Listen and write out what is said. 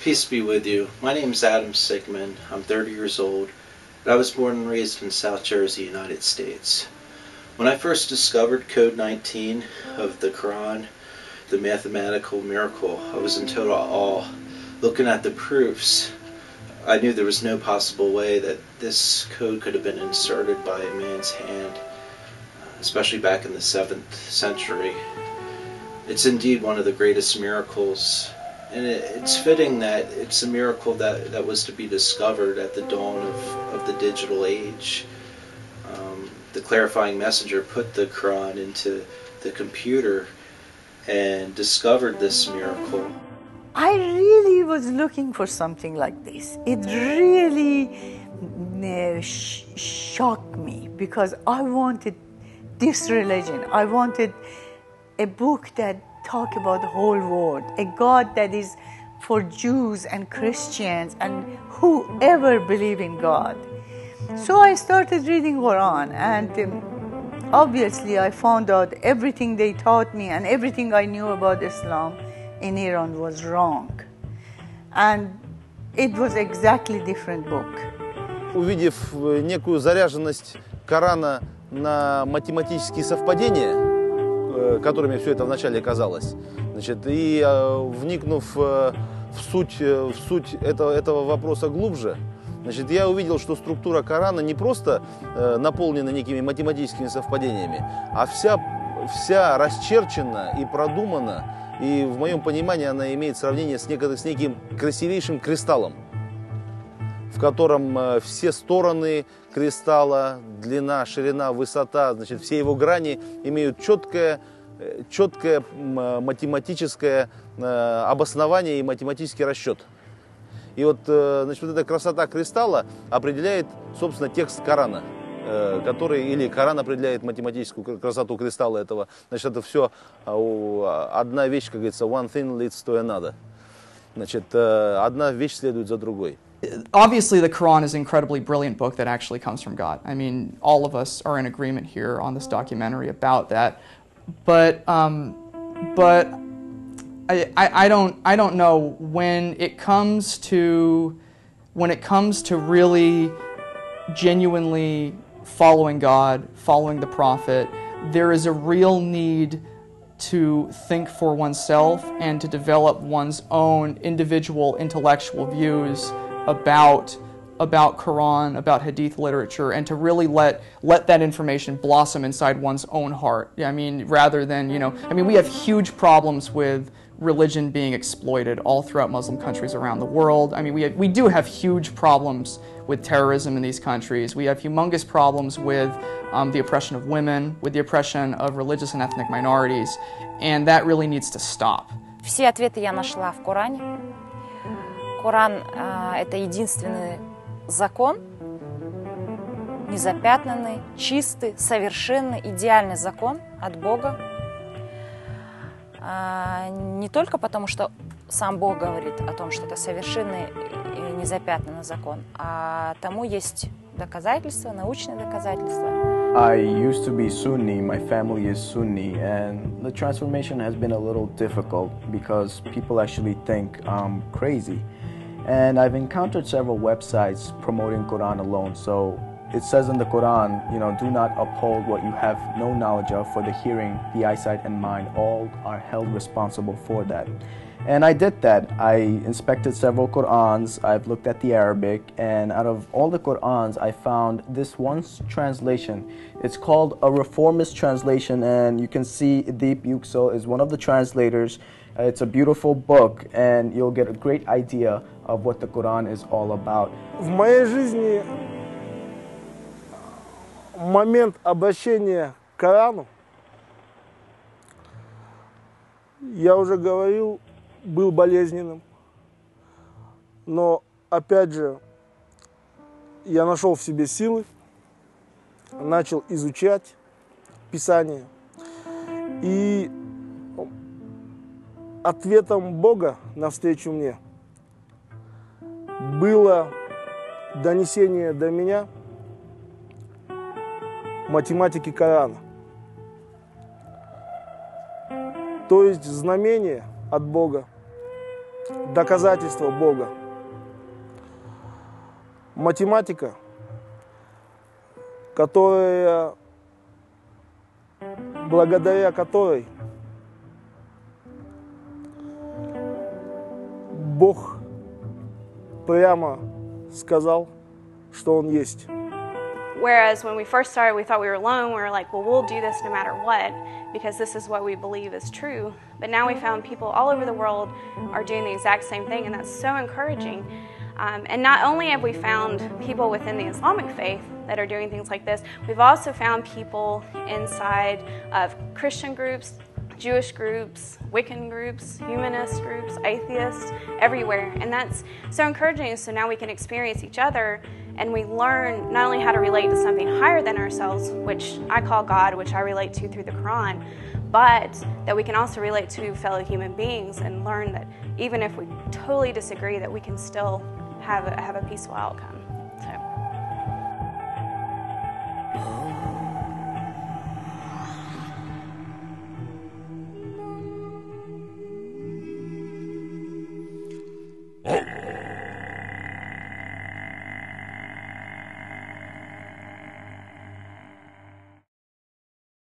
Peace be with you. My name is Adam Sigmund. I'm 30 years old. I was born and raised in South Jersey, United States. When I first discovered Code 19 of the Quran, the mathematical miracle, I was in total awe. Looking at the proofs, I knew there was no possible way that this code could have been inserted by a man's hand, especially back in the 7th century. It's indeed one of the greatest miracles, and it's fitting that it's a miracle that was to be discovered at the dawn of the digital age. The clarifying messenger put the Quran into the computer and discovered this miracle. I really was looking for something like this. It really shocked me because I wanted this religion. I wanted a book that talks about the whole world, a God that is for Jews and Christians and whoever believe in God. So I started reading Quran, and obviously I found out everything they taught me and everything I knew about Islam in Iran was wrong. And it was exactly different book. Увидев некую заряженность Корана на математические совпадения, которыми все это вначале казалось, значит, и вникнув в суть этого вопроса глубже, значит, я увидел, что структура Корана не просто наполнена некими математическими совпадениями, а вся расчерчена и продумана, и в моем понимании она имеет сравнение с неким красивейшим кристаллом, в котором все стороны кристалла, длина, ширина, высота, значит, все его грани имеют четкое математическое обоснование и математический расчет. И вот, значит, вот эта красота кристалла определяет, собственно, текст Корана, или Коран определяет математическую красоту кристалла этого. Значит, это все одна вещь, как говорится, one thing leads to another. Значит, одна вещь следует за другой. Obviously, the Quran is an incredibly brilliant book that actually comes from God. I mean, all of us are in agreement here on this documentary about that. But I don't know when it comes to really genuinely following God, following the Prophet. There is a real need to think for oneself and to develop one's own individual intellectual views about Quran, about Hadith literature, and to really let that information blossom inside one's own heart. I mean, rather than, we have huge problems with religion being exploited all throughout Muslim countries around the world. I mean, we do have huge problems with terrorism in these countries. We have humongous problems with the oppression of women, with the oppression of religious and ethnic minorities, and that really needs to stop. Все ответы я нашла в Коране. Коран это единственный закон, незапятнанный, чистый, совершенный, идеальный закон от Бога. Не только потому, что сам Бог говорит о том, что это совершенный и незапятнанный закон, а тому есть доказательства, научные доказательства. I used to be Sunni, my family is Sunni, and the transformation has been a little difficult because people actually think I'm crazy. And I've encountered several websites promoting Quran alone. So it says in the Quran, do not uphold what you have no knowledge of, for the hearing, the eyesight, and mind, all are held responsible for that. And I did that. I inspected several Qurans, I've looked at the Arabic, and out of all the Qurans, I found this one translation. It's called a reformist translation, and you can see Edip Yuksel is one of the translators. It's a beautiful book, and you'll get a great idea of what the Quran is all about. В моей жизни момент обращения к Корану, я уже говорил, был болезненным. Но, опять же, я нашел в себе силы, начал изучать Писание. И ответом Бога навстречу мне было донесение до меня математики Корана. То есть знамение от Бога, доказательство Бога. Математика, благодаря которой Бог прямо сказал, что Он есть. Whereas when we first started, we thought we were alone. We were like, well, we'll do this no matter what, because this is what we believe is true. But now we found people all over the world are doing the exact same thing, and that's so encouraging. And not only have we found people within the Islamic faith that are doing things like this, we've also found people inside of Christian groups, Jewish groups, Wiccan groups, humanist groups, atheists, everywhere. And that's so encouraging. So now we can experience each other, and we learn not only how to relate to something higher than ourselves, which I call God, which I relate to through the Quran, but that we can also relate to fellow human beings and learn that even if we totally disagree, that we can still have a peaceful outcome.